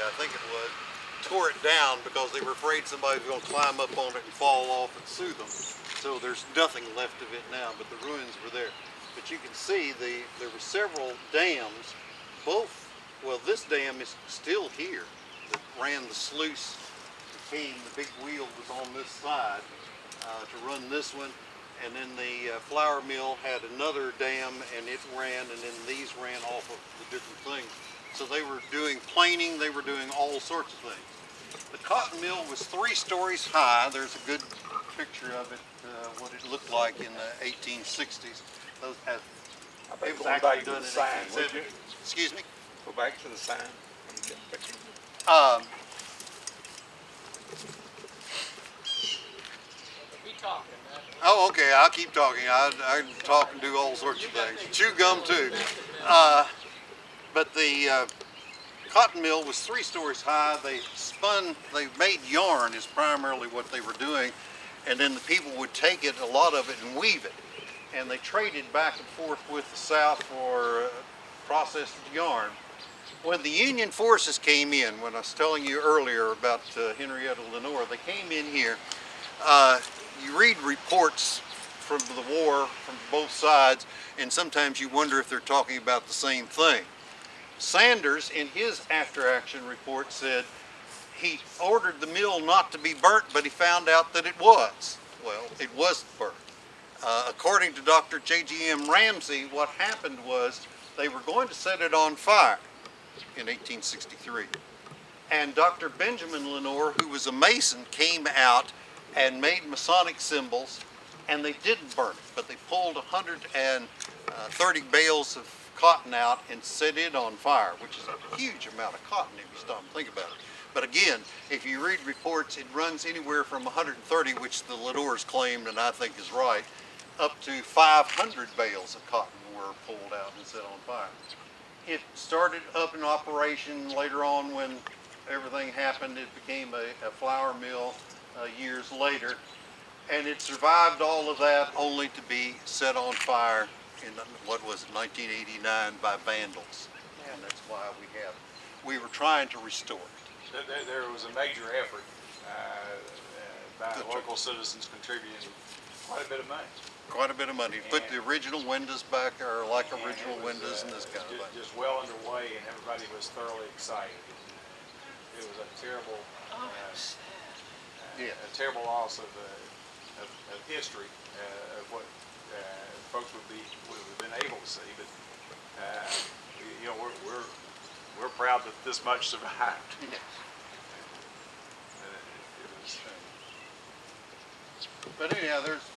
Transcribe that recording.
I think it was, tore it down because they were afraid somebody was going to climb up on it and fall off and sue them. So there's nothing left of it now, but the ruins were there. But you can see there were several dams, well, this dam is still here that ran the sluice. The big wheel was on this side to run this one. And then the flour mill had another dam and it ran, and then these ran off of the different things. So they were doing planing, they were doing all sorts of things. The cotton mill was 3 stories high. There's a good picture of it, what it looked like in the 1860s. Those had, it was actually done in 1870. Excuse me? Go back to the sign. Oh, okay, I'll keep talking. I talk and do all sorts of things. Chew gum too. But the cotton mill was 3 stories high. They made yarn is primarily what they were doing. And then the people would take it, a lot of it, and weave it. And they traded back and forth with the South for processed yarn. When the Union forces came in, when I was telling you earlier about Henrietta Lenoir, they came in here. You read reports from the war from both sides, and sometimes you wonder if they're talking about the same thing. Sanders, in his after-action report, said he ordered the mill not to be burnt, but he found out that it was. Well, it wasn't burnt. According to Dr. J.G.M. Ramsey, what happened was they were going to set it on fire in 1863. And Dr. Benjamin Lenoir, who was a Mason, came out and made Masonic symbols, and they didn't burn it, but they pulled 130 bales of cotton out and set it on fire, which is a huge amount of cotton if you stop and think about it. But again, if you read reports, it runs anywhere from 130, which the Lenoirs claimed, and I think is right, up to 500 bales of cotton were pulled out and set on fire. It started up in operation later on when everything happened. It became a flour mill years later, and it survived all of that only to be set on fire in, what was it, 1989 by vandals. And that's why we were trying to restore it. There was a major effort by local citizens contributing quite a bit of money. Quite a bit of money. Put the original windows back, or like original windows and this kind of thing. Just well underway, and everybody was thoroughly excited. It was a terrible, a terrible loss of history of what folks would have been able to see. But you know, we're proud that this much survived. Yes. But anyhow, there's